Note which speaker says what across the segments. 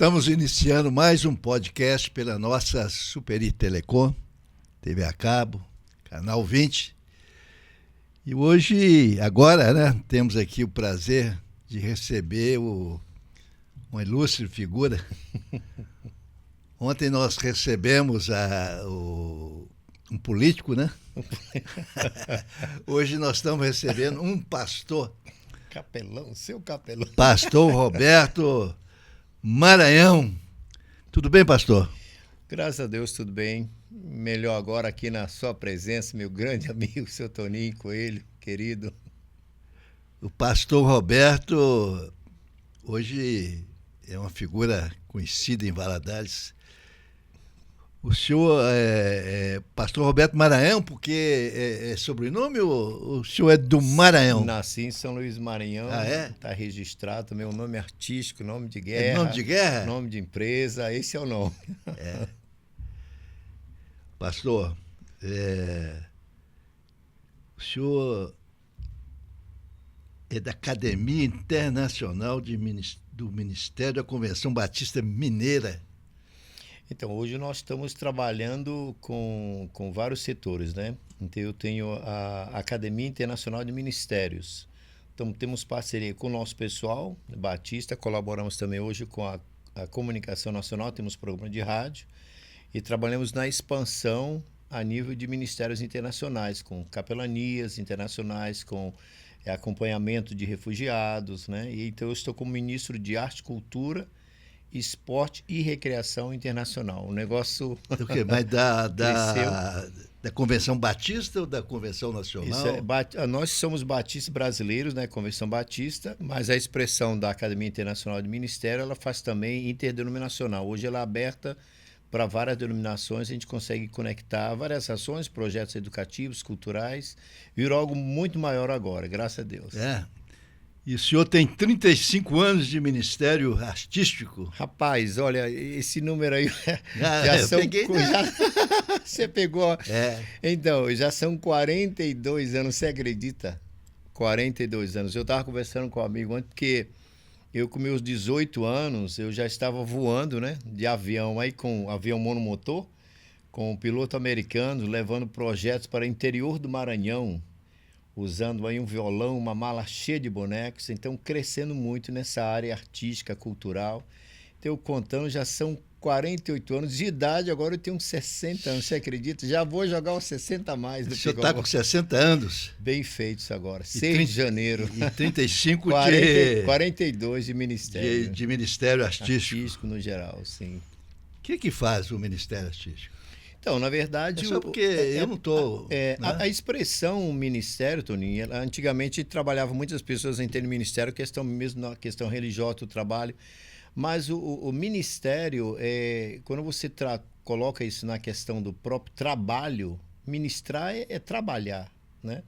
Speaker 1: Estamos iniciando mais um podcast pela nossa Superi Telecom, TV a cabo, canal 20. E hoje, agora, temos aqui o prazer de receber uma ilustre figura. Ontem nós recebemos um político, né? Hoje nós estamos recebendo um pastor.
Speaker 2: Capelão, seu capelão.
Speaker 1: Pastor Roberto Maranhão. Tudo bem, pastor?
Speaker 2: Graças a Deus, tudo bem. Melhor agora aqui na sua presença, meu grande amigo, seu Toninho Coelho, querido.
Speaker 1: O pastor Roberto hoje é uma figura conhecida em Valadares. O senhor é pastor Roberto Maranhão, porque é sobrenome ou o senhor é do Maranhão?
Speaker 2: Nasci em São Luís Maranhão.
Speaker 1: Ah, é?
Speaker 2: Está registrado, meu nome artístico, nome de guerra.
Speaker 1: É nome de guerra?
Speaker 2: Nome de empresa, esse é o nome.
Speaker 1: É. Pastor, o senhor é da Academia Internacional do Ministério da Convenção Batista Mineira.
Speaker 2: Então, hoje nós estamos trabalhando com vários setores, né? Então, eu tenho a Academia Internacional de Ministérios. Então, temos parceria com o nosso pessoal, Batista, colaboramos também hoje com a Comunicação Nacional, temos programa de rádio, e trabalhamos na expansão a nível de ministérios internacionais, com capelanias internacionais, com acompanhamento de refugiados, né? E, então, eu estou como ministro de Arte e Cultura, Esporte e Recreação Internacional. O negócio...
Speaker 1: O quê? Mas da Convenção Batista ou da Convenção Nacional?
Speaker 2: Nós somos batistas brasileiros, né? Convenção Batista, mas a expressão da Academia Internacional de Ministério, ela faz também interdenominacional. Hoje ela é aberta para várias denominações, a gente consegue conectar várias ações, projetos educativos, culturais, virou algo muito maior agora, graças a Deus.
Speaker 1: É. E o senhor tem 35 anos de ministério artístico?
Speaker 2: Rapaz, olha, esse número aí você pegou.
Speaker 1: É.
Speaker 2: Então, já são 42 anos, você acredita? 42 anos. Eu estava conversando com um amigo antes, porque eu com meus 18 anos, eu já estava voando, né, de avião, aí com avião monomotor, com um piloto americano, levando projetos para o interior do Maranhão, usando aí um violão, uma mala cheia de bonecos, então crescendo muito nessa área artística, cultural. Então, contando, já são 48 anos de idade, agora eu tenho uns 60 anos, você acredita? Já vou jogar uns 60 a mais.
Speaker 1: O senhor está com 60 anos?
Speaker 2: Bem feitos agora, 6 de janeiro.
Speaker 1: E 35
Speaker 2: 42 de ministério.
Speaker 1: De ministério artístico.
Speaker 2: Artístico no geral, sim.
Speaker 1: O que faz o ministério artístico?
Speaker 2: Então, na verdade...
Speaker 1: É só porque eu não estou...
Speaker 2: A expressão ministério, Toninho, antigamente trabalhava muitas pessoas entendem ministério, mesmo na questão religiosa do trabalho, mas o ministério, quando você coloca isso na questão do próprio trabalho, ministrar é trabalhar, né?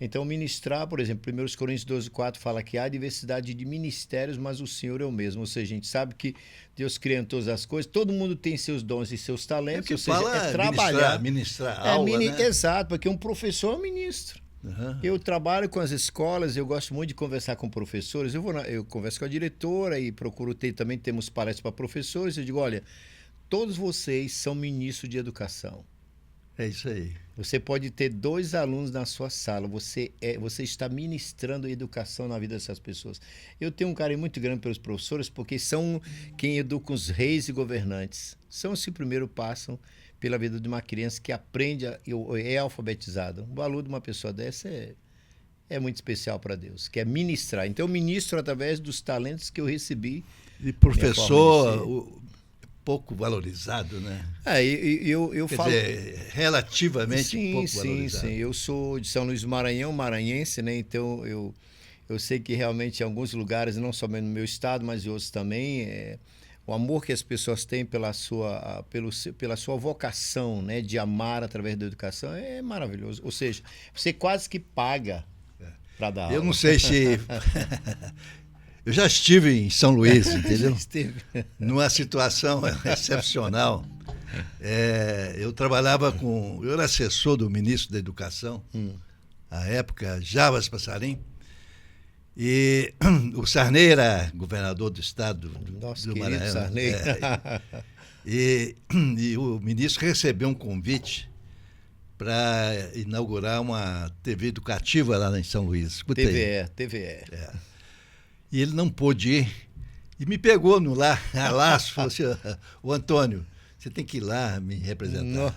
Speaker 2: Então, ministrar, por exemplo, 1 Coríntios 12:4 fala que há diversidade de ministérios, mas o Senhor é o mesmo. Ou seja, a gente sabe que Deus cria todas as coisas, todo mundo tem seus dons e seus talentos, ou seja, é trabalhar.
Speaker 1: Ministrar aula, né?
Speaker 2: Exato, porque um professor é um ministro.
Speaker 1: Uhum.
Speaker 2: Eu trabalho com as escolas, eu gosto muito de conversar com professores, eu converso com a diretora e procuro também temos palestras para professores, eu digo, olha, todos vocês são ministros de educação.
Speaker 1: É isso aí.
Speaker 2: Você pode ter 2 alunos na sua sala, você está ministrando educação na vida dessas pessoas. Eu tenho um carinho muito grande pelos professores, porque são quem educa os reis e governantes. São os que primeiro passam pela vida de uma criança que aprende, é alfabetizada. O valor de uma pessoa dessa é muito especial para Deus, que é ministrar. Então, eu ministro através dos talentos que eu recebi.
Speaker 1: E professor... pouco valorizado, né?
Speaker 2: Eu
Speaker 1: Quer
Speaker 2: falo...
Speaker 1: dizer, relativamente pouco valorizado.
Speaker 2: Sim. Eu sou de São Luís do Maranhão, maranhense, né? Então, eu sei que realmente em alguns lugares, não somente no meu estado, mas em outros também, o amor que as pessoas têm pela sua vocação, né? De amar através da educação é maravilhoso. Ou seja, você quase que paga para dar aula.
Speaker 1: Eu não sei se... Eu já estive em São Luís, entendeu?
Speaker 2: Já esteve.
Speaker 1: Numa situação excepcional. Eu era assessor do ministro da Educação, à época, Jarbas Passarim, E o Sarney era governador do estado
Speaker 2: Nosso
Speaker 1: do
Speaker 2: querido
Speaker 1: Maranhão.
Speaker 2: Sarney.
Speaker 1: E o ministro recebeu um convite para inaugurar uma TV educativa lá em São Luís. Escuta aí.
Speaker 2: TVE.
Speaker 1: E ele não pôde ir. E me pegou no laço, falou assim, ô Antônio, você tem que ir lá me representar.
Speaker 2: Não.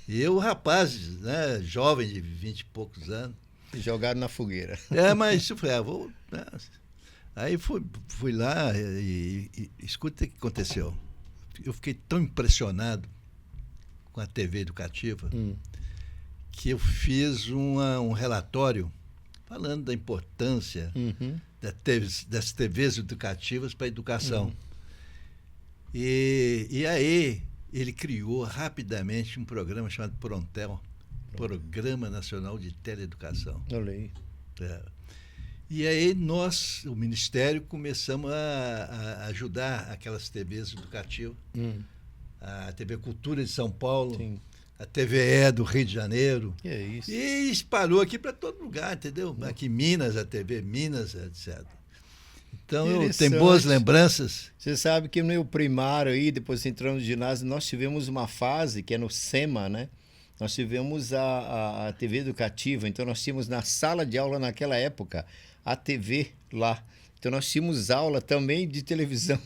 Speaker 1: E eu, rapaz, né, jovem de 20 e poucos anos.
Speaker 2: Jogaram na fogueira.
Speaker 1: Mas eu falei, vou... Né? Aí fui lá e escuta o que aconteceu. Eu fiquei tão impressionado com a TV educativa que eu fiz um relatório falando da importância das TVs educativas para a educação. E aí ele criou rapidamente um programa chamado Prontel, Programa Nacional de Teleeducação.
Speaker 2: Olha aí.
Speaker 1: E aí nós, o Ministério, começamos a ajudar aquelas TVs educativas. A TV Cultura de São Paulo,
Speaker 2: Sim.
Speaker 1: a TVE do Rio de Janeiro.
Speaker 2: Que é isso.
Speaker 1: E espalhou aqui para todo lugar, entendeu? Aqui em Minas, a TV Minas, etc. Então eu tenho boas lembranças.
Speaker 2: Você sabe que no meu primário aí, depois entrando no ginásio, nós tivemos uma fase que é no SEMA, né? Nós tivemos a TV educativa, então nós tínhamos na sala de aula naquela época a TV lá. Então nós tínhamos aula também de televisão.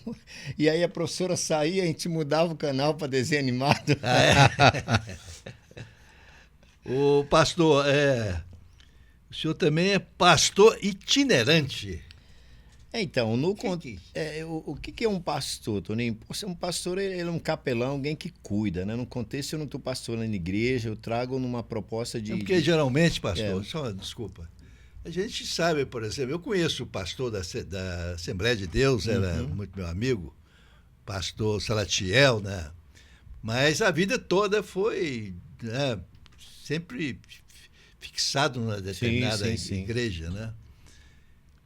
Speaker 2: E aí a professora saía, a gente mudava o canal para desenho animado.
Speaker 1: O pastor, o senhor também é pastor itinerante.
Speaker 2: Então, o que é um pastor, Toninho? Um pastor ele é um capelão, alguém que cuida, né? No contexto, eu não estou pastorando igreja, eu trago numa proposta de...
Speaker 1: Porque geralmente, pastor, só desculpa, a gente sabe, por exemplo, eu conheço o pastor da Assembleia de Deus, era muito meu amigo, pastor Salatiel, né? Mas a vida toda foi, né, sempre fixado numa determinada igreja, né?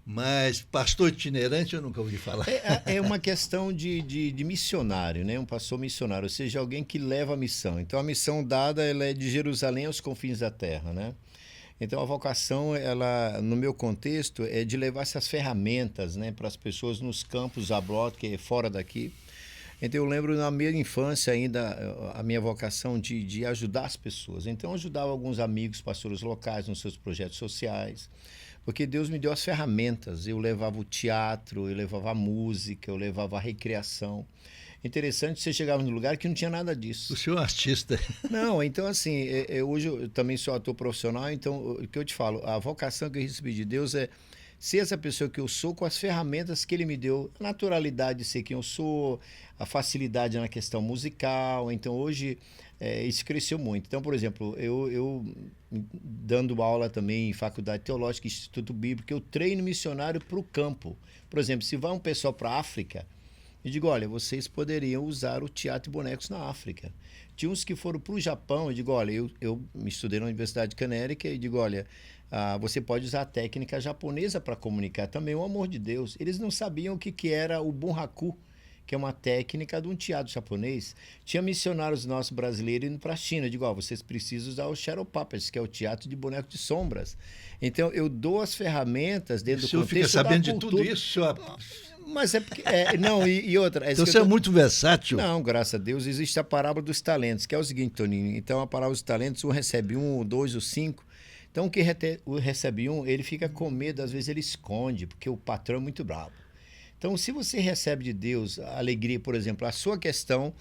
Speaker 1: Mas pastor itinerante eu nunca ouvi falar.
Speaker 2: É uma questão de missionário, né? Um pastor missionário, ou seja, alguém que leva a missão. Então, a missão dada ela é de Jerusalém aos confins da terra, né? Então, a vocação, ela, no meu contexto, é de levar essas ferramentas, né, para as pessoas nos campos abroad, que é fora daqui. Então, eu lembro na minha infância ainda, a minha vocação de ajudar as pessoas. Então, eu ajudava alguns amigos, pastores locais, nos seus projetos sociais. Porque Deus me deu as ferramentas. Eu levava o teatro, eu levava a música, eu levava a recreação. Interessante, você chegava num lugar que não tinha nada disso.
Speaker 1: O senhor é um artista.
Speaker 2: Não, então assim, hoje eu também sou ator profissional, então o que eu te falo, a vocação que eu recebi de Deus é ser essa pessoa que eu sou com as ferramentas que Ele me deu, a naturalidade de ser quem eu sou, a facilidade na questão musical. Então hoje isso cresceu muito. Então, por exemplo, eu dando aula também em faculdade teológica, Instituto Bíblico, eu treino missionário para o campo. Por exemplo, se vai um pessoal para a África, eu digo, olha, vocês poderiam usar o teatro de bonecos na África. Tinha uns que foram para o Japão, eu digo, olha, eu estudei na Universidade de Connecticut e digo, olha, você pode usar a técnica japonesa para comunicar também o amor de Deus. Eles não sabiam o que era o bunraku, que é uma técnica de um teatro japonês. Tinha missionários nossos brasileiros indo para a China. Eu digo, vocês precisam usar o Shadow Puppets, que é o teatro de boneco de sombras. Então, eu dou as ferramentas dentro do contexto da cultura. O senhor fica sabendo de tudo isso, senhor? Mas é porque... não, e outra...
Speaker 1: Então você é muito versátil.
Speaker 2: Não, graças a Deus, existe a parábola dos talentos, que é o seguinte, Toninho. Então, a parábola dos talentos, um recebe 1, 2 ou 5. Então, o que recebe 1, ele fica com medo, às vezes ele esconde, porque o patrão é muito bravo. Então, se você recebe de Deus a alegria, por exemplo, a sua questão,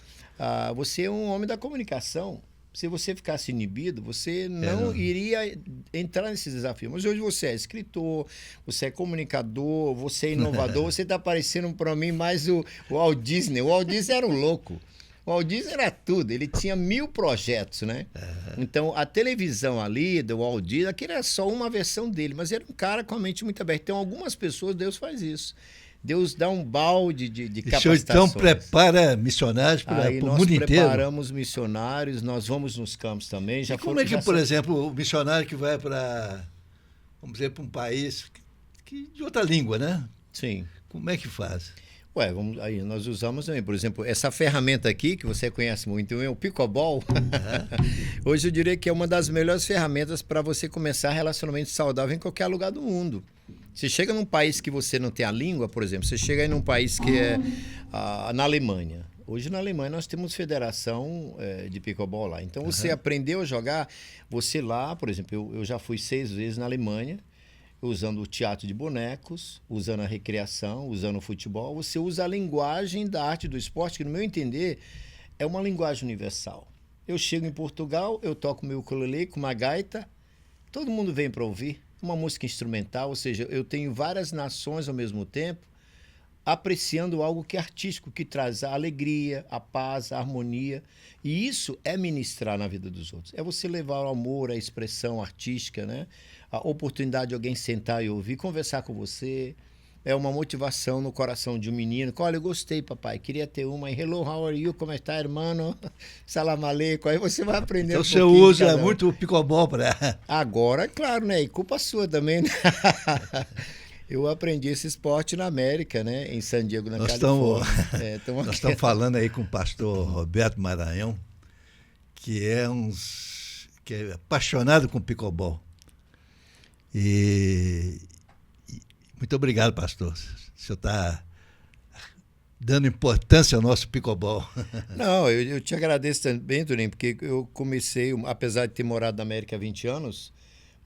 Speaker 2: você é um homem da comunicação. Se você ficasse inibido, você não iria entrar nesse desafio. Mas hoje você é escritor, você é comunicador, você é inovador, você está parecendo para mim mais o Walt Disney. O Walt Disney era um louco. O Walt Disney era tudo, ele tinha 1000 projetos, né? Então, a televisão ali do Walt Disney, aquilo era só uma versão dele, mas era um cara com a mente muito aberta. Então, algumas pessoas, Deus faz isso. Deus dá um balde de capacitações.
Speaker 1: O senhor, então, prepara missionários para o mundo inteiro? Nós
Speaker 2: preparamos missionários, nós vamos nos campos também.
Speaker 1: Como é que, por exemplo, o missionário que vai para, vamos dizer, para um país de outra língua, né?
Speaker 2: Sim.
Speaker 1: Como é que faz?
Speaker 2: Aí nós usamos também, por exemplo, essa ferramenta aqui, que você conhece muito, é o Pickleball. Hoje eu diria que é uma das melhores ferramentas para você começar relacionamento saudável em qualquer lugar do mundo. Você chega num país que você não tem a língua, por exemplo, você chega aí num país que é na Alemanha. Hoje na Alemanha nós temos federação de pickleball lá. Então você aprendeu a jogar, você lá, por exemplo, eu já fui 6 vezes na Alemanha, usando o teatro de bonecos, usando a recreação, usando o futebol. Você usa a linguagem da arte do esporte, que no meu entender é uma linguagem universal. Eu chego em Portugal, eu toco meu ukulele com uma gaita, todo mundo vem para ouvir, uma música instrumental, ou seja, eu tenho várias nações ao mesmo tempo apreciando algo que é artístico, que traz a alegria, a paz, a harmonia. E isso é ministrar na vida dos outros. É você levar o amor, a expressão artística, né? A oportunidade de alguém sentar e ouvir, conversar com você. É uma motivação no coração de um menino. Olha, eu gostei, papai, queria ter uma. Hello, how are you? Como está, irmão? Salam aleikum. Aí você vai aprender
Speaker 1: então, você usa muito o pickleball para...
Speaker 2: Agora, claro, né? E culpa sua também, né? Eu aprendi esse esporte na América, né? Em San Diego, na Califórnia.
Speaker 1: Nós estamos falando aí com o pastor Roberto Maranhão, que é apaixonado com pickleball. E muito obrigado, pastor. O senhor está dando importância ao nosso pickleball.
Speaker 2: Não, eu te agradeço também, Toninho, porque eu comecei, apesar de ter morado na América há 20 anos,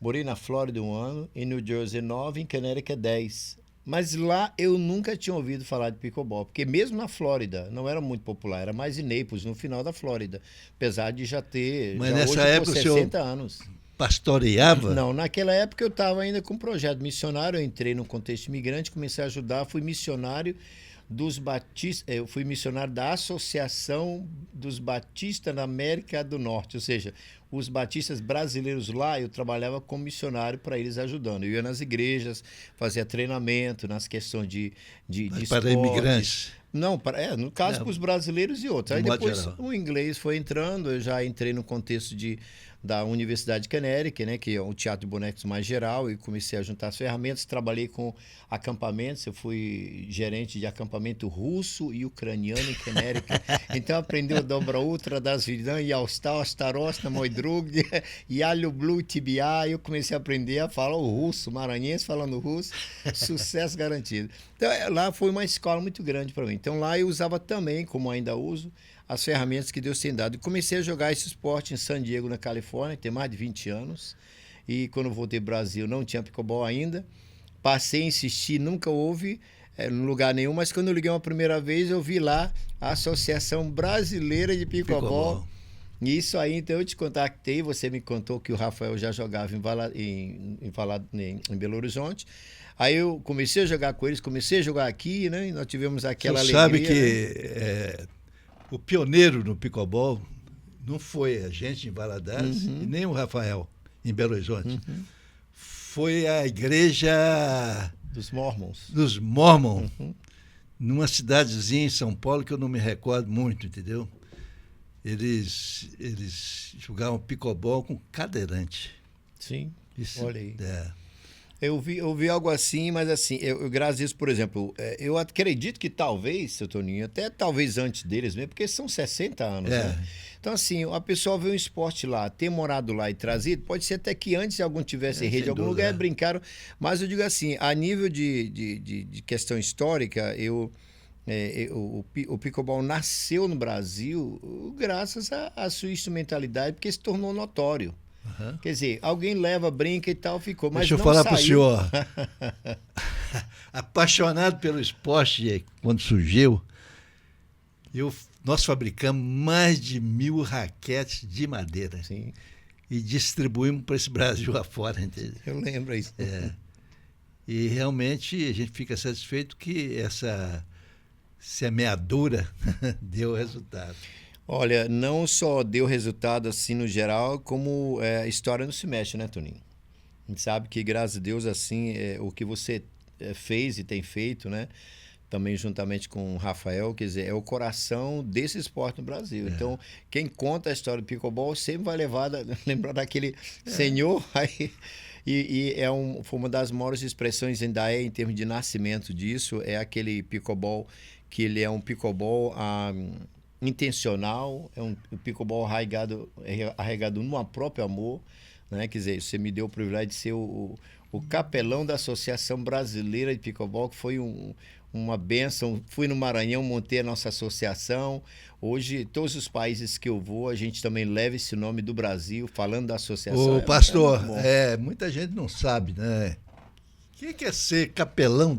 Speaker 2: morei na Flórida 1 ano, em New Jersey 9, em Connecticut 10. Mas lá eu nunca tinha ouvido falar de pickleball, porque mesmo na Flórida não era muito popular, era mais em Naples, no final da Flórida, apesar de já ter
Speaker 1: Mas nessa
Speaker 2: hoje
Speaker 1: época
Speaker 2: 60 anos.
Speaker 1: Pastoreava?
Speaker 2: Não, naquela época eu estava ainda com um projeto missionário, eu entrei no contexto imigrante, comecei a ajudar, fui missionário dos batistas, eu fui missionário da Associação dos Batistas da América do Norte, ou seja, os batistas brasileiros lá, eu trabalhava como missionário para eles ajudando. Eu ia nas igrejas, fazia treinamento nas questões de
Speaker 1: para imigrantes.
Speaker 2: Não, no caso para os brasileiros e outros. Aí depois o inglês foi entrando, eu já entrei no contexto da Universidade de Connecticut, né, que é um teatro de bonecos mais geral, e comecei a juntar as ferramentas, trabalhei com acampamentos, eu fui gerente de acampamento russo e ucraniano em Connecticut. Então aprendi o dobra ultra das vidan e austal, astarosta, moidrug, e alho blue tibia, eu comecei a aprender a falar o russo, maranhense falando russo, sucesso garantido. Então lá foi uma escola muito grande para mim. Então lá eu usava também, como ainda uso, as ferramentas que Deus tem dado. E comecei a jogar esse esporte em San Diego, na Califórnia, tem mais de 20 anos. E quando voltei para o Brasil, não tinha pickleball ainda. Passei a insistir, nunca houve em lugar nenhum, mas quando eu liguei uma primeira vez, eu vi lá a Associação Brasileira de Pickleball. E isso aí, então eu te contactei, você me contou que o Rafael já jogava em Belo Horizonte. Aí eu comecei a jogar com eles, comecei a jogar aqui, né? E nós tivemos aquela alegria.
Speaker 1: Você sabe que o pioneiro no pickleball não foi a gente em Valadares e nem o Rafael em Belo Horizonte. Foi a igreja
Speaker 2: dos Mormons.
Speaker 1: Dos Mormons, numa cidadezinha em São Paulo que eu não me recordo muito, entendeu? Eles jogavam pickleball com cadeirante.
Speaker 2: Sim,
Speaker 1: isso,
Speaker 2: olha aí. Eu vi algo assim, mas assim, graças a Deus, por exemplo, eu acredito que talvez, seu Toninho, até talvez antes deles mesmo, porque são 60 anos, né? Então, assim, a pessoa vê um esporte lá, ter morado lá e trazido, pode ser até que antes algum tivesse rede em algum lugar, brincaram, mas eu digo assim, a nível de questão histórica, o pickleball nasceu no Brasil graças à sua instrumentalidade, porque se tornou notório. Quer dizer, alguém leva, brinca e tal, ficou, mas
Speaker 1: deixa eu falar para o senhor, apaixonado pelo esporte quando surgiu, nós fabricamos mais de 1000 raquetes de madeira.
Speaker 2: Sim.
Speaker 1: E distribuímos para esse Brasil afora, entendeu?
Speaker 2: Eu lembro isso.
Speaker 1: E realmente a gente fica satisfeito que essa semeadura deu resultado.
Speaker 2: Olha, não só deu resultado assim no geral, como a história não se mexe, né, Toninho? A gente sabe que, graças a Deus, assim, o que você fez e tem feito, né? Também juntamente com o Rafael, quer dizer, é o coração desse esporte no Brasil. Então, quem conta a história do pickleball sempre vai lembrar daquele senhor aí. Foi uma das maiores expressões ainda em termos de nascimento disso, é aquele pickleball, que ele é um pickleball intencional, é um pickleball arraigado no próprio amor, né? Quer dizer, você me deu o privilégio de ser o capelão da Associação Brasileira de Pickleball, que foi uma bênção. Fui no Maranhão, montei a nossa associação. Hoje, todos os países que eu vou, a gente também leva esse nome do Brasil, falando da associação.
Speaker 1: Ô, pastor, muita gente não sabe, né? O que é ser capelão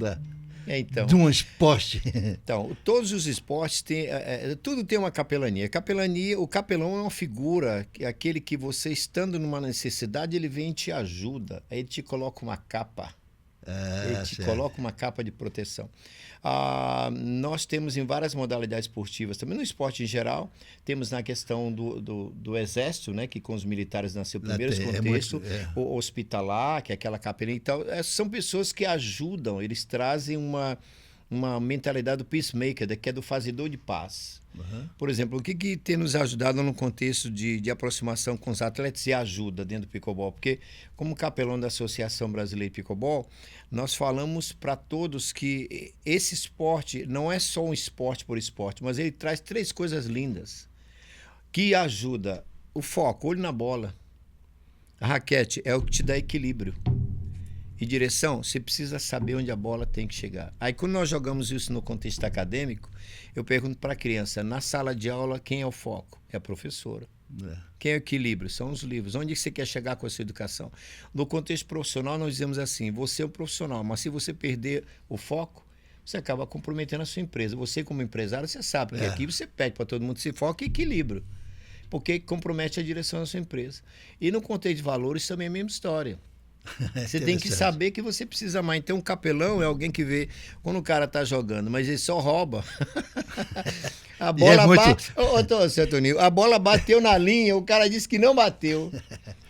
Speaker 2: então,
Speaker 1: de um esporte?
Speaker 2: Então, todos os esportes têm. Tudo tem uma capelania. O capelão é uma figura, aquele que você, estando numa necessidade, ele vem e te ajuda. Aí ele te coloca uma capa. Ele te coloca uma capa de proteção. Nós temos em várias modalidades esportivas, também no esporte em geral, temos na questão do Exército, né, que com os militares nasceu primeiro, esse contexto, o hospitalar, que é aquela capelania. Então, são pessoas que ajudam, eles trazem uma mentalidade do peacemaker, que é do fazedor de paz. Uhum. Por exemplo, o que tem nos ajudado no contexto de aproximação com os atletas e ajuda dentro do pickleball? Porque, como capelão da Associação Brasileira de Pickleball, nós falamos para todos que esse esporte não é só um esporte por esporte, mas ele traz 3 coisas lindas que ajuda: o foco, olho na bola. A raquete é o que te dá equilíbrio. E direção, você precisa saber onde a bola tem que chegar. Aí, quando nós jogamos isso no contexto acadêmico, eu pergunto para a criança, na sala de aula, quem é o foco? É a professora. Quem é o equilíbrio? São os livros. Onde você quer chegar com a sua educação? No contexto profissional, nós dizemos assim, você é um profissional, mas se você perder o foco, você acaba comprometendo a sua empresa. Você, como empresário, você sabe, porque aqui você pede para todo mundo se foca e equilíbrio, porque compromete a direção da sua empresa. E no contexto de valores, também é a mesma história. Você tem que saber que você precisa mais. Então, um capelão é alguém que vê quando o cara tá jogando, mas ele só rouba. A bola a bola bateu na linha, o cara disse que não bateu.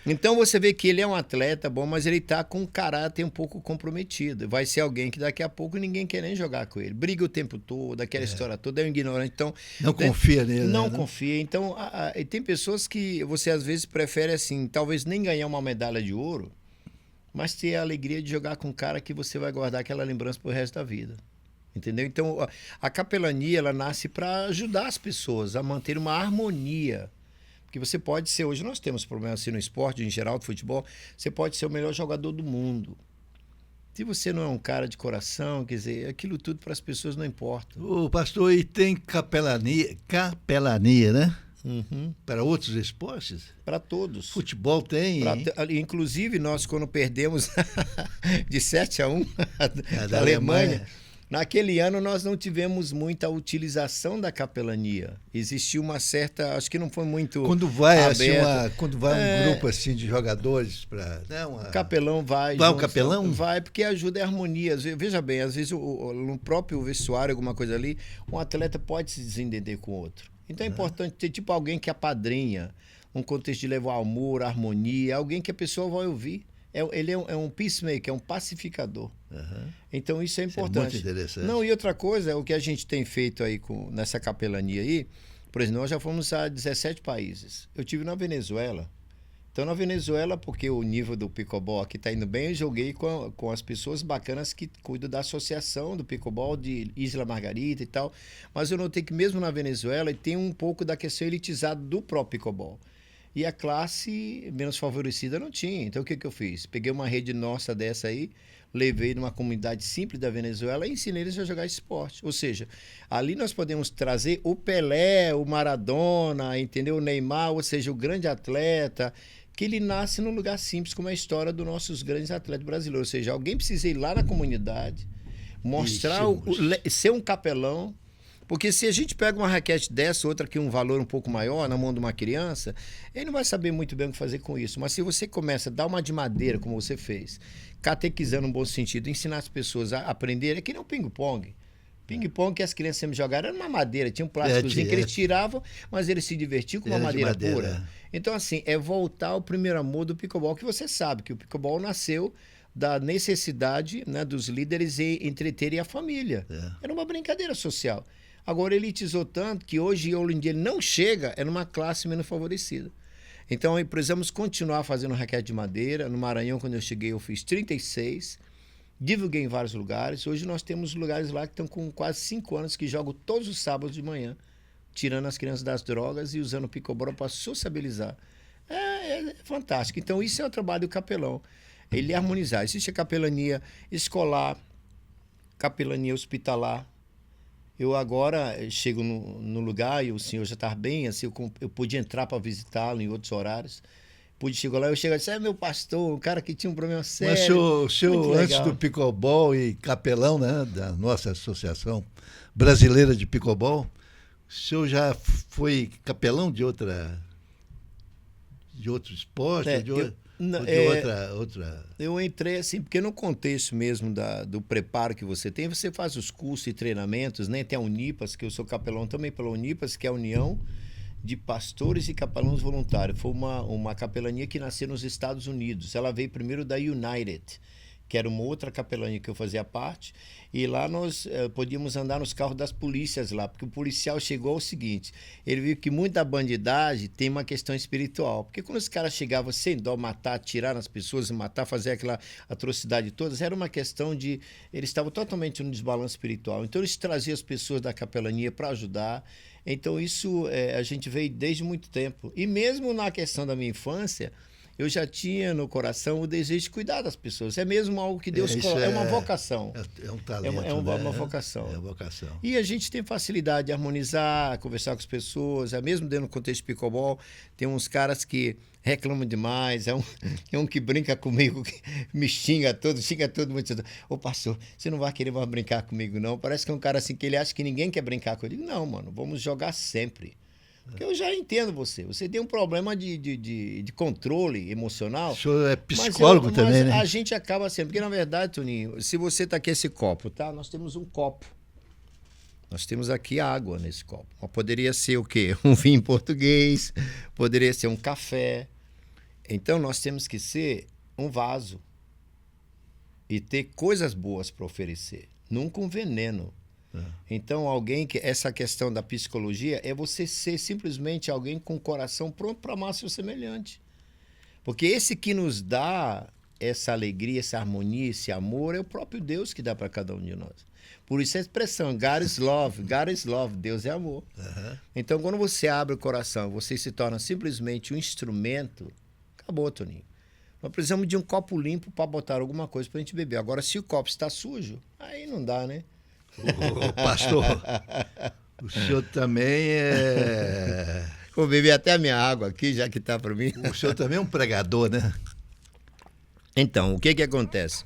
Speaker 2: Então você vê que ele é um atleta bom, mas ele tá com um caráter um pouco comprometido. Vai ser alguém que daqui a pouco ninguém quer nem jogar com ele. Briga o tempo todo, aquela história toda, é um ignorante. Então,
Speaker 1: não confia nele.
Speaker 2: Não confia. Então, tem pessoas que você às vezes prefere assim, talvez nem ganhar uma medalha de ouro, mas ter a alegria de jogar com um cara que você vai guardar aquela lembrança pro resto da vida. Entendeu? Então, a capelania, ela nasce para ajudar as pessoas a manter uma harmonia. Porque você pode ser, hoje nós temos problemas assim no esporte, em geral, do futebol, você pode ser o melhor jogador do mundo. Se você não é um cara de coração, quer dizer, aquilo tudo para as pessoas não importa.
Speaker 1: Ô, pastor, e tem capelania, né?
Speaker 2: Uhum.
Speaker 1: Para outros esportes?
Speaker 2: Para todos.
Speaker 1: Futebol tem.
Speaker 2: Inclusive, nós, quando perdemos de 7-1 da Alemanha, naquele ano nós não tivemos muita utilização da capelania. Existiu uma certa, acho que não foi muito
Speaker 1: quando vai um grupo assim de jogadores para, né,
Speaker 2: capelão vai
Speaker 1: o capelão
Speaker 2: vai porque ajuda a harmonia. Veja bem, às vezes no próprio vestuário, alguma coisa ali, um atleta pode se desentender com o outro. Então é importante ter tipo alguém que apadrinha, um contexto de levar amor, harmonia, alguém que a pessoa vai ouvir. Ele é um peacemaker, é um pacificador. Então isso é importante.
Speaker 1: Isso é muito interessante.
Speaker 2: Não, e outra coisa, o que a gente tem feito aí nessa capelania aí, por exemplo, nós já fomos a 17 países. Eu tive na Venezuela. Então, na Venezuela, porque o nível do pickleball aqui está indo bem, eu joguei com as pessoas bacanas que cuidam da associação do pickleball de Isla Margarita e tal. Mas eu notei que mesmo na Venezuela tem um pouco da questão elitizada do próprio pickleball. E a classe menos favorecida não tinha. Então, o que eu fiz? Peguei uma rede nossa dessa aí, levei numa comunidade simples da Venezuela e ensinei eles a jogar esse esporte. Ou seja, ali nós podemos trazer o Pelé, o Maradona, entendeu? O Neymar, ou seja, o grande atleta, que ele nasce num lugar simples, como é a história dos nossos grandes atletas brasileiros. Ou seja, alguém precisa ir lá na comunidade, mostrar, ser um capelão. Porque se a gente pega uma raquete dessa, outra que um valor um pouco maior, na mão de uma criança, ele não vai saber muito bem o que fazer com isso. Mas se você começa a dar uma de madeira, como você fez, catequizando no bom sentido, ensinar as pessoas a aprender, é que nem o ping-pong. Ping-pong que as crianças sempre jogaram era uma madeira, tinha um plásticozinho que eles tiravam, mas eles se divertiam com uma madeira pura. Então, assim, é voltar ao primeiro amor do pickleball, que você sabe que o pickleball nasceu da necessidade, né, dos líderes em entreterem a família. Era uma brincadeira social. Agora elitizou tanto que hoje em dia ele não chega, é numa classe menos favorecida. Então, precisamos continuar fazendo raquete de madeira. No Maranhão, quando eu cheguei, eu fiz 36. Divulguei em vários lugares. Hoje nós temos lugares lá que estão com quase 5 anos que jogam todos os sábados de manhã, tirando as crianças das drogas e usando o pickleball para sociabilizar. é fantástico. Então, isso é o trabalho do capelão. Ele harmonizar. Existe a capelania escolar, capelania hospitalar. Eu agora chego no lugar e o senhor já está bem, assim, eu pude entrar para visitá-lo em outros horários. Pude chegar lá, eu chego e disse, meu pastor, um cara que tinha um problema sério.
Speaker 1: Mas o senhor antes do pickleball e capelão, né, da nossa Associação Brasileira de Pickleball, o senhor já foi capelão de outro esporte? Outra...
Speaker 2: Eu entrei assim, porque no contexto mesmo do preparo que você tem, você faz os cursos e treinamentos, né? Tem a Unipas, que eu sou capelão também pela Unipas, que é a União de Pastores e Capelãos Voluntários. Foi uma capelania que nasceu nos Estados Unidos. Ela veio primeiro da United, que era uma outra capelania que eu fazia parte, e lá nós podíamos andar nos carros das polícias lá, porque o policial chegou ao seguinte, ele viu que muita bandidagem tem uma questão espiritual, porque quando os caras chegavam sem dó, matar, atirar nas pessoas, matar, fazer aquela atrocidade todas, era uma questão de, eles estavam totalmente no desbalanço espiritual, então eles traziam as pessoas da capelania para ajudar. Então isso a gente veio desde muito tempo, e mesmo na questão da minha infância, eu já tinha no coração o desejo de cuidar das pessoas. É mesmo algo que Deus coloca. É uma vocação.
Speaker 1: É um talento.
Speaker 2: Uma vocação.
Speaker 1: É uma vocação.
Speaker 2: E a gente tem facilidade de harmonizar, conversar com as pessoas. Mesmo dentro do contexto de pickleball, tem uns caras que reclamam demais. É um que brinca comigo, que me xinga todo mundo. Ô, pastor, você não vai querer mais brincar comigo, não? Parece que é um cara assim que ele acha que ninguém quer brincar com ele. Não, mano, vamos jogar sempre. Porque eu já entendo você. Você tem um problema de controle emocional.
Speaker 1: O senhor é psicólogo também, né?
Speaker 2: A gente acaba sempre. Porque, na verdade, Toninho, se você está aqui esse copo, tá? Nós temos um copo. Nós temos aqui água nesse copo. Mas poderia ser o quê? Um vinho português, poderia ser um café. Então, nós temos que ser um vaso e ter coisas boas para oferecer. Nunca um veneno. Então, essa questão da psicologia é você ser simplesmente alguém com o coração pronto para amar seu semelhante. Porque esse que nos dá essa alegria, essa harmonia, esse amor, é o próprio Deus que dá para cada um de nós. Por isso a expressão, God is love, Deus é amor. Uhum. Então, quando você abre o coração, você se torna simplesmente um instrumento, acabou, Toninho. Nós precisamos de um copo limpo para botar alguma coisa para a gente beber. Agora, se o copo está sujo, aí não dá, né?
Speaker 1: Ô, pastor, o senhor também é...
Speaker 2: Vou beber até a minha água aqui, já que está para mim.
Speaker 1: O senhor também é um pregador, né?
Speaker 2: Então, o que acontece?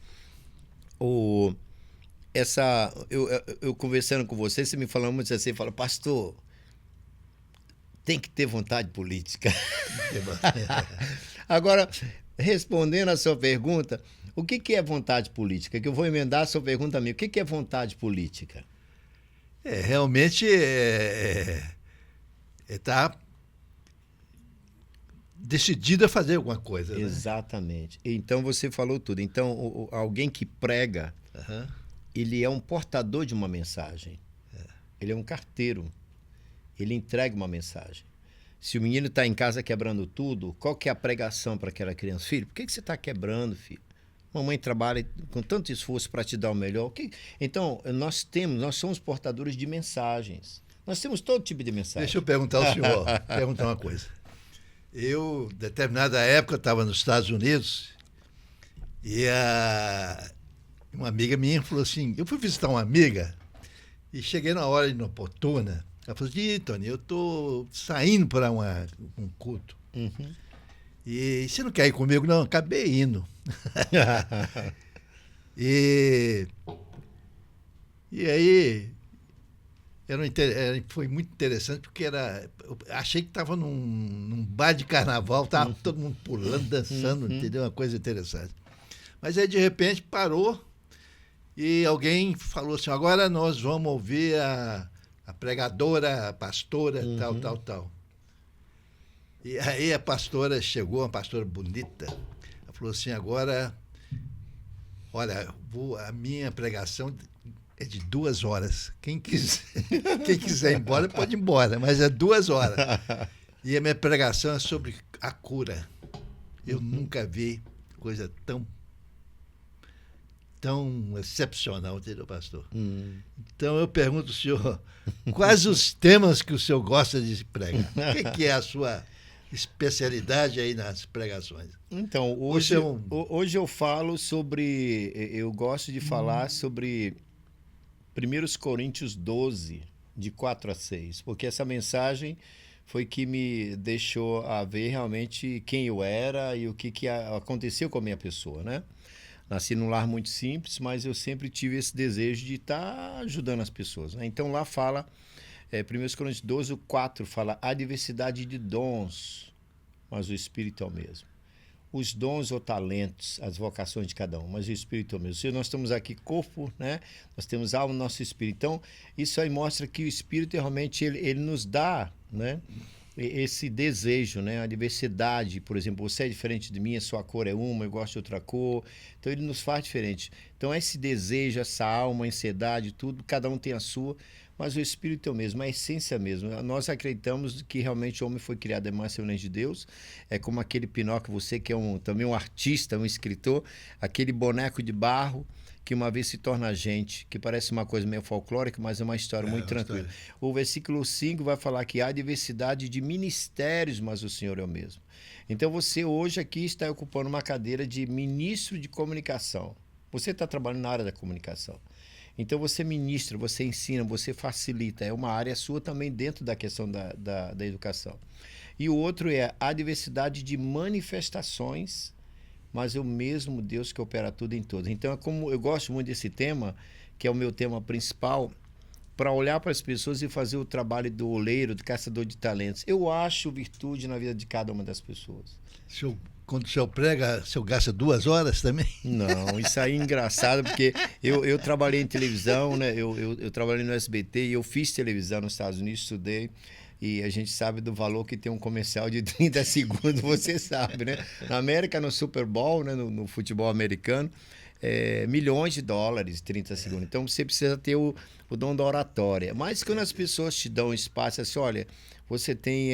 Speaker 2: Eu conversando com você me falando muito assim, fala, pastor, tem que ter vontade política. Agora, respondendo a sua pergunta... O que é vontade política? Que eu vou emendar a sua pergunta a mim. O que é vontade política?
Speaker 1: Realmente tá decidido a fazer alguma coisa.
Speaker 2: Exatamente. Né? Então você falou tudo. Então alguém que prega, ele é um portador de uma mensagem. Ele é um carteiro. Ele entrega uma mensagem. Se o menino está em casa quebrando tudo, qual que é a pregação para aquela criança? Filho, por que você está quebrando, filho? Mamãe trabalha com tanto esforço para te dar o melhor. Então, nós somos portadores de mensagens. Nós temos todo tipo de mensagem.
Speaker 1: Deixa eu perguntar ao senhor, perguntar uma coisa. Eu, determinada época, estava nos Estados Unidos e uma amiga minha falou assim, eu fui visitar uma amiga e cheguei na hora inoportuna. Ela falou assim, Tony, eu estou saindo para um culto. Uhum. E você não quer ir comigo? Não, acabei indo. E aí foi muito interessante porque eu achei que estava num bar de carnaval, estava todo mundo pulando, dançando, entendeu? Uma coisa interessante. Mas aí de repente parou e alguém falou assim, agora nós vamos ouvir a pregadora, a pastora, tal. E aí a pastora chegou, uma pastora bonita, ela falou assim, agora, olha, a minha pregação é de 2 horas. Quem quiser ir embora, pode ir embora, mas é 2 horas. E a minha pregação é sobre a cura. Eu nunca vi coisa tão excepcional, entendeu, pastor? Então eu pergunto ao senhor, quais os temas que o senhor gosta de pregar? O que é a sua especialidade aí nas pregações?
Speaker 2: Então, hoje eu falo sobre. Eu gosto de falar sobre 1 Coríntios 12, de 4 a 6, porque essa mensagem foi que me deixou a ver realmente quem eu era e o que aconteceu com a minha pessoa, né? Nasci num lar muito simples, mas eu sempre tive esse desejo de estar ajudando as pessoas, né? Então lá fala, 1 Coríntios 12, 4, fala a diversidade de dons, mas o Espírito é o mesmo. Os dons ou talentos, as vocações de cada um, mas o Espírito é o mesmo. Se nós estamos aqui corpo, né? Nós temos alma, nosso Espírito. Então, isso aí mostra que o Espírito realmente ele nos dá, né? Esse desejo, né? A diversidade, por exemplo, você é diferente de mim, a sua cor é uma, eu gosto de outra cor. Então, ele nos faz diferente. Então, esse desejo, essa alma, a ansiedade, tudo, cada um tem a sua, mas o Espírito é o mesmo, a essência é a mesma. Nós acreditamos que realmente o homem foi criado à imagem e semelhança de Deus. É como aquele Pinóquio, você que é também um artista, um escritor, aquele boneco de barro que uma vez se torna gente, que parece uma coisa meio folclórica, mas é uma história muito tranquila. O versículo 5 vai falar que há diversidade de ministérios, mas o Senhor é o mesmo. Então você hoje aqui está ocupando uma cadeira de ministro de comunicação. Você está trabalhando na área da comunicação. Então você ministra, você ensina, você facilita. É uma área sua também dentro da questão da educação. E o outro é a diversidade de manifestações, mas é o mesmo Deus que opera tudo em todos. Então, como eu gosto muito desse tema, que é o meu tema principal, para olhar para as pessoas e fazer o trabalho do oleiro, do caçador de talentos. Eu acho virtude na vida de cada uma das pessoas.
Speaker 1: Quando o senhor prega, o senhor gasta 2 horas também?
Speaker 2: Não, isso aí é engraçado, porque eu trabalhei em televisão, né? Eu trabalhei no SBT e eu fiz televisão nos Estados Unidos, estudei. E a gente sabe do valor que tem um comercial de 30 segundos, você sabe, né? Na América, no Super Bowl, né? no futebol americano, milhões de dólares, 30 segundos. Então, você precisa ter o dom da oratória. Mas quando as pessoas te dão espaço, assim, olha, você tem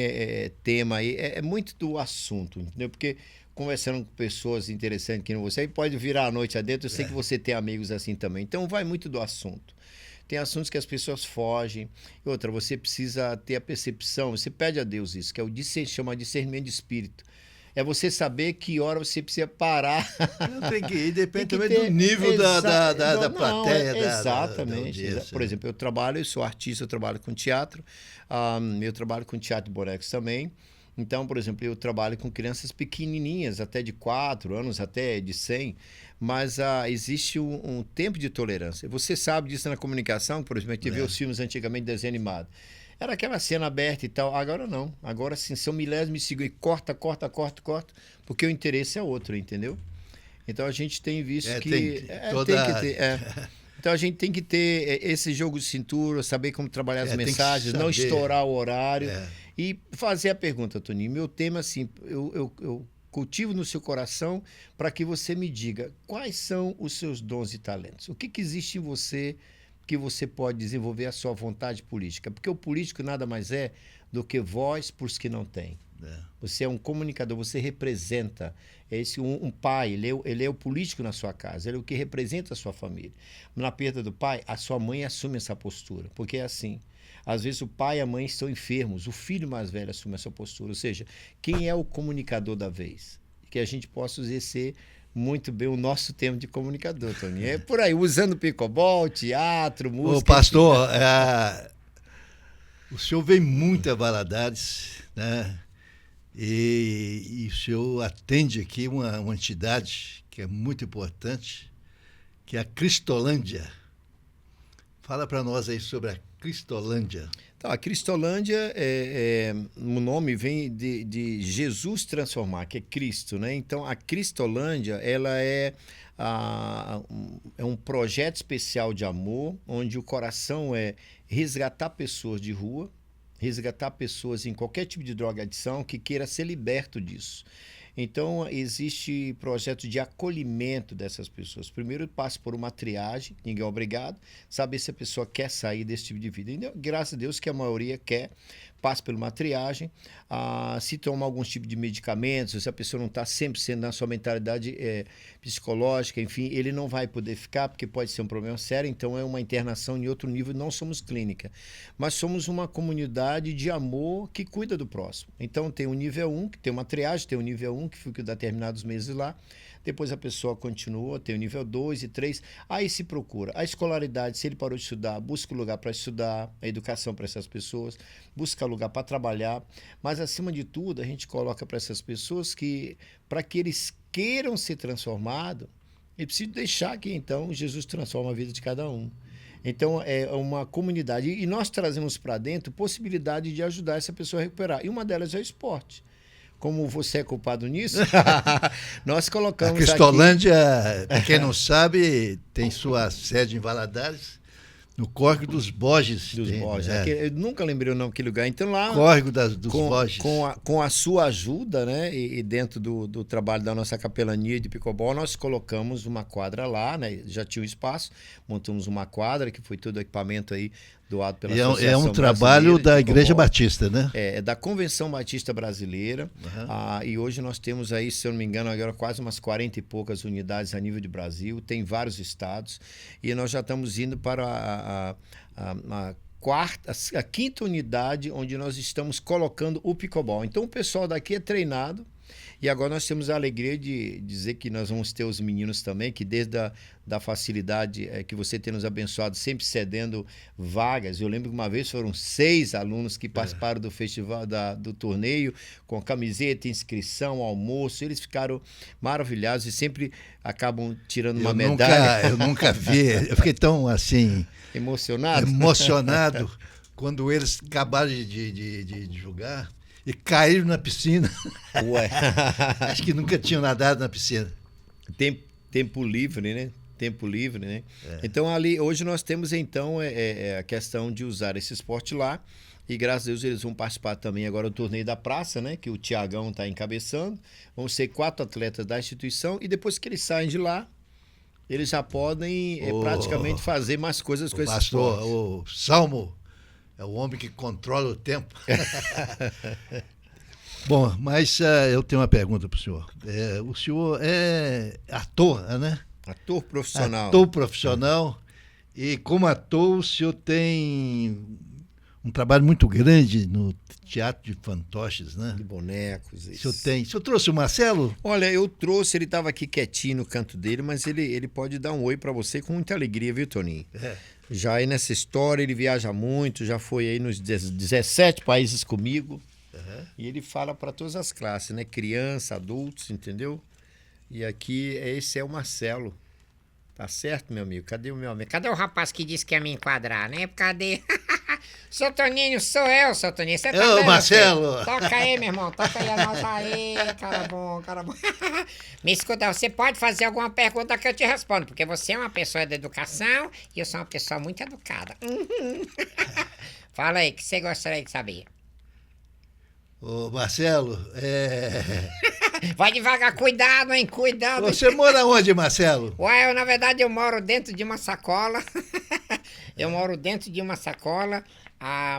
Speaker 2: tema aí, é muito do assunto, entendeu? Porque conversando com pessoas interessantes que não você, aí pode virar a noite adentro, eu sei que você tem amigos assim também. Então, vai muito do assunto. Tem assuntos que as pessoas fogem. E outra, você precisa ter a percepção, você pede a Deus isso, que é chama discernimento de espírito. É você saber que hora você precisa parar.
Speaker 1: Não tem que ir, depende também do nível da plateia.
Speaker 2: Exatamente. Por exemplo, eu sou artista, eu trabalho com teatro, eu trabalho com teatro de bonecos também. Então, por exemplo, eu trabalho com crianças pequenininhas, até de 4 anos, até de 100, mas existe um tempo de tolerância. Você sabe disso na comunicação, por exemplo, a gente vê os filmes antigamente de desenho animado. Era aquela cena aberta e tal, agora não. Agora sim, são milésimos de segundo e corta, porque o interesse é outro, entendeu? Então a gente tem visto que... Tem que ter. Então a gente tem que ter esse jogo de cintura, saber como trabalhar as mensagens, não estourar o horário. E fazer a pergunta, Toninho. Meu tema, assim, eu cultivo no seu coração para que você me diga quais são os seus dons e talentos. O que existe em você que você pode desenvolver a sua vontade política? Porque o político nada mais é do que voz para os que não têm. Você é um comunicador, você representa um pai, ele é o político na sua casa, ele é o que representa a sua família. Na perda do pai, a sua mãe assume essa postura, porque é assim. Às vezes o pai e a mãe estão enfermos, o filho mais velho assume essa postura. Ou seja, quem é o comunicador da vez? Que a gente possa exercer muito bem o nosso tema de comunicador, Tony. É por aí, usando pickleball, teatro, música...
Speaker 1: Ô, pastor, o senhor vem muito a Valadares, né? E o senhor atende aqui uma entidade que é muito importante, que é a Cristolândia. Fala para nós aí sobre a Cristolândia.
Speaker 2: Então, a Cristolândia, o nome vem de Jesus transformar, que é Cristo, né? Então, a Cristolândia, ela é um projeto especial de amor, onde o coração é resgatar pessoas de rua, resgatar pessoas em qualquer tipo de droga e adição que queira ser liberto disso. Então, existe projeto de acolhimento dessas pessoas. Primeiro, passa por uma triagem, ninguém é obrigado, saber se a pessoa quer sair desse tipo de vida. E, graças a Deus que a maioria quer, passa por uma triagem, se toma algum tipo de medicamentos, se a pessoa não está sempre sendo na sua mentalidade psicológica, enfim, ele não vai poder ficar, porque pode ser um problema sério, então é uma internação em outro nível. Não somos clínica, mas somos uma comunidade de amor que cuida do próximo. Então tem o nível 1, que tem uma triagem, tem o nível 1, que fica determinados meses lá, depois a pessoa continua, tem o nível 2 e 3, aí se procura a escolaridade, se ele parou de estudar, busca um lugar para estudar, a educação para essas pessoas, busca lugar para trabalhar, mas acima de tudo a gente coloca para essas pessoas que, para que eles queiram ser transformados, é preciso deixar que então Jesus transforma a vida de cada um. Então é uma comunidade, e nós trazemos para dentro possibilidade de ajudar essa pessoa a recuperar, e uma delas é o esporte. Como você é culpado nisso, nós colocamos
Speaker 1: a Cristolândia, para quem não sabe, tem sua sede em Valadares, no Córrego dos Borges.
Speaker 2: Borges. Eu nunca lembrei o nome daquele lugar. Então lá,
Speaker 1: Córrego dos Borges.
Speaker 2: Com a sua ajuda, né, e dentro do trabalho da nossa capelania de pickleball, nós colocamos uma quadra lá, né, já tinha um espaço, montamos uma quadra, que foi todo o equipamento aí doado pela Associação
Speaker 1: É um trabalho da Igreja Batista, né?
Speaker 2: É da Convenção Batista Brasileira. E hoje nós temos aí, se eu não me engano, agora quase umas 40 e poucas unidades a nível de Brasil, tem vários estados, e nós já estamos indo para a quinta unidade, onde nós estamos colocando o pickleball. Então o pessoal daqui é treinado. E agora nós temos a alegria de dizer que nós vamos ter os meninos também, que desde da facilidade que você tem nos abençoado, sempre cedendo vagas. Eu lembro que uma vez foram 6 alunos que participaram do festival, do torneio, com camiseta, inscrição, almoço. Eles ficaram maravilhados e sempre acabam tirando uma medalha.
Speaker 1: Eu nunca vi, eu fiquei tão assim...
Speaker 2: Emocionado
Speaker 1: quando eles acabaram de jogar. E caíram na piscina.
Speaker 2: Ué.
Speaker 1: Acho que nunca tinham nadado na piscina.
Speaker 2: Tempo livre, né? Tempo livre, né? Então, ali, hoje nós temos, então, a questão de usar esse esporte lá. E, graças a Deus, eles vão participar também agora do torneio da praça, né? Que o Tiagão está encabeçando. Vão ser 4 atletas da instituição. E depois que eles saem de lá, eles já podem praticamente fazer mais coisas com esse esporte.
Speaker 1: O Salmo... É o homem que controla o tempo. Bom, mas eu tenho uma pergunta para o senhor. O senhor é ator, né?
Speaker 2: Ator profissional.
Speaker 1: Ator profissional. E como ator, o senhor tem um trabalho muito grande no teatro de fantoches, né?
Speaker 2: De bonecos.
Speaker 1: O senhor trouxe o Marcelo?
Speaker 2: Olha, eu trouxe, ele estava aqui quietinho no canto dele, mas ele pode dar um oi para você com muita alegria, viu, Toninho? Já aí nessa história, ele viaja muito, já foi aí nos 17 países comigo. E ele fala para todas as classes, né? Criança, adultos, entendeu? E aqui, esse é o Marcelo. Tá certo, meu amigo? Cadê o meu amigo?
Speaker 3: Cadê o rapaz que disse que ia me enquadrar, né? Cadê? Seu Toninho, sou eu, seu Toninho. Você tá
Speaker 1: vendo, Marcelo?
Speaker 3: Filho? Toca aí, meu irmão. Toca aí a nossa aí. Cara bom, cara bom. Me escuta, você pode fazer alguma pergunta que eu te respondo, porque você é uma pessoa da educação e eu sou uma pessoa muito educada. Fala aí, o que você gostaria de saber?
Speaker 1: Ô, Marcelo,
Speaker 3: Vai devagar, cuidado, hein? Cuidado.
Speaker 1: Você mora onde, Marcelo?
Speaker 3: Ué, na verdade, eu moro dentro de uma sacola. Eu moro dentro de uma sacola.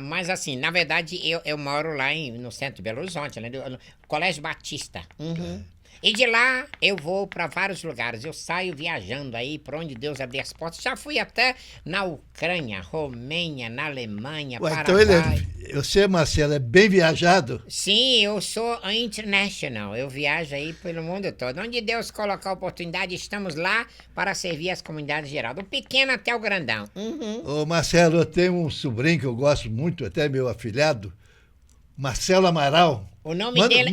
Speaker 3: Mas assim, na verdade, eu moro lá no centro de Belo Horizonte, né? No Colégio Batista. E de lá eu vou para vários lugares. Eu saio viajando aí para onde Deus abrir as portas. Já fui até na Ucrânia, Romênia, na Alemanha, Paraguai.
Speaker 1: Então você, Marcelo, é bem viajado?
Speaker 3: Sim, eu sou international. Eu viajo aí pelo mundo todo. Onde Deus colocar a oportunidade, estamos lá para servir as comunidades geral. Do pequeno até o grandão.
Speaker 1: Ô, Marcelo, eu tenho um sobrinho que eu gosto muito, até meu afilhado, Marcelo Amaral.
Speaker 3: O nome dele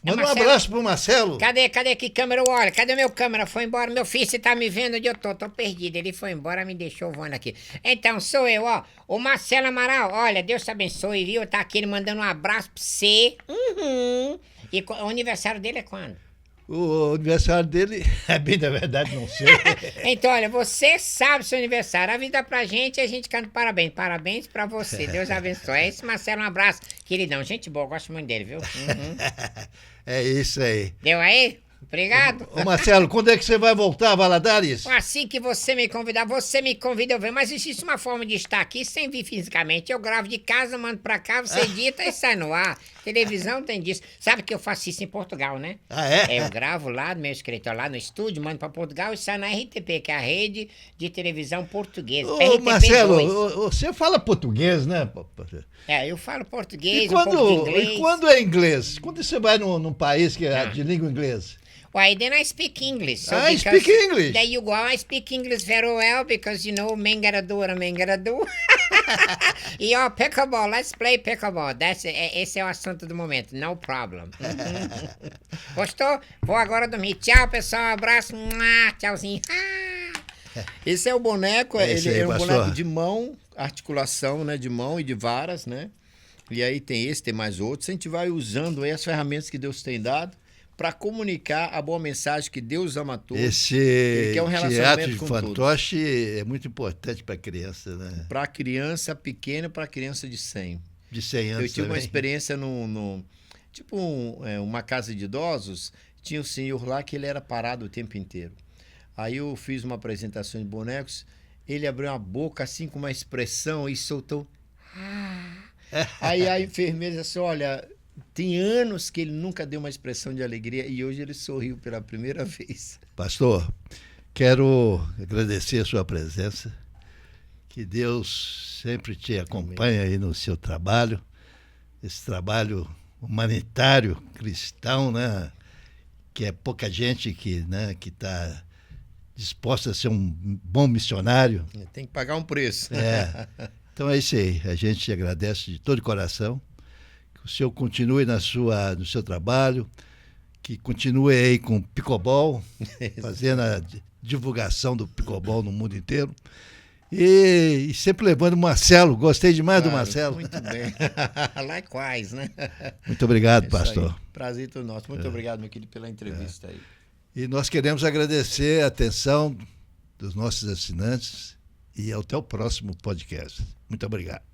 Speaker 1: Manda um abraço pro Marcelo.
Speaker 3: Cadê que câmera? Olha, cadê meu câmera? Foi embora. Meu filho, você tá me vendo onde eu tô? Tô perdido. Ele foi embora, me deixou voando aqui. Então, sou eu, ó. O Marcelo Amaral. Olha, Deus te abençoe, viu? Tá aqui ele mandando um abraço pra você. E o aniversário dele é quando?
Speaker 1: O aniversário dele, bem da verdade, não sei.
Speaker 3: Então, olha, você sabe o seu aniversário. Avisa pra gente e a gente canta parabéns. Parabéns pra você. Deus abençoe. É isso, Marcelo, um abraço. Queridão, gente boa, gosto muito dele, viu?
Speaker 1: É isso aí.
Speaker 3: Deu aí? Obrigado.
Speaker 1: Ô Marcelo, quando é que você vai voltar a Valadares?
Speaker 3: Assim que você me convidar, você me convida, eu venho. Mas existe uma forma de estar aqui sem vir fisicamente. Eu gravo de casa, mando pra cá, você edita e sai no ar. Televisão tem disso. Sabe que eu faço isso em Portugal, né?
Speaker 1: Ah, é?
Speaker 3: Eu gravo lá no meu escritório, lá no estúdio, mando pra Portugal e sai na RTP, que é a Rede de Televisão Portuguesa.
Speaker 1: Ô,
Speaker 3: RTP2.
Speaker 1: Marcelo, você fala português, né?
Speaker 3: Eu falo português,
Speaker 1: E
Speaker 3: um pouco de
Speaker 1: quando,
Speaker 3: inglês.
Speaker 1: e quando é inglês? Quando você vai num país que é de língua inglesa?
Speaker 3: Why, then I speak English. So
Speaker 1: I
Speaker 3: because
Speaker 1: speak English.
Speaker 3: There you go. I speak English very well because, you know, man gotta do what a man gotta do. E ó, pickleball, let's play pickleball. Esse é o assunto do momento, no problem. Gostou? Vou agora dormir. Tchau, pessoal. Um abraço. Tchauzinho.
Speaker 2: Esse é o boneco,
Speaker 1: Esse
Speaker 2: ele
Speaker 1: aí,
Speaker 2: é um
Speaker 1: pastor.
Speaker 2: boneco de mão, articulação, né, de mão e de varas, né? E aí tem esse, tem mais outros. A gente vai usando aí as ferramentas que Deus tem dado para comunicar a boa mensagem que Deus ama a todos.
Speaker 1: Esse
Speaker 2: quer um
Speaker 1: teatro
Speaker 2: relacionamento
Speaker 1: de
Speaker 2: com
Speaker 1: fantoche é muito importante para criança, né?
Speaker 2: Para criança pequena, para criança de 100.
Speaker 1: De 100 anos
Speaker 2: Eu tive uma
Speaker 1: também.
Speaker 2: experiência uma casa de idosos, tinha um senhor lá que ele era parado o tempo inteiro. Aí eu fiz uma apresentação de bonecos, ele abriu a boca assim com uma expressão e soltou. Aí a enfermeira disse assim, olha, tem anos que ele nunca deu uma expressão de alegria e hoje ele sorriu pela primeira vez.
Speaker 1: Pastor, quero agradecer a sua presença, que Deus sempre te acompanhe aí no seu trabalho, esse trabalho humanitário, cristão, né? Que é pouca gente que está disposta a ser um bom missionário.
Speaker 2: Tem que pagar um preço.
Speaker 1: Então é isso aí, a gente te agradece de todo o coração, que o senhor continue no seu trabalho, que continue aí com o pickleball, fazendo a divulgação do pickleball no mundo inteiro. E sempre levando o Marcelo, gostei demais do Marcelo.
Speaker 2: Muito bem. Likewise, né?
Speaker 1: Muito obrigado,
Speaker 2: Isso aí.
Speaker 1: pastor.
Speaker 2: Prazer todo nosso. Muito obrigado, meu querido, pela entrevista aí.
Speaker 1: E nós queremos agradecer a atenção dos nossos assinantes e até o próximo podcast. Muito obrigado.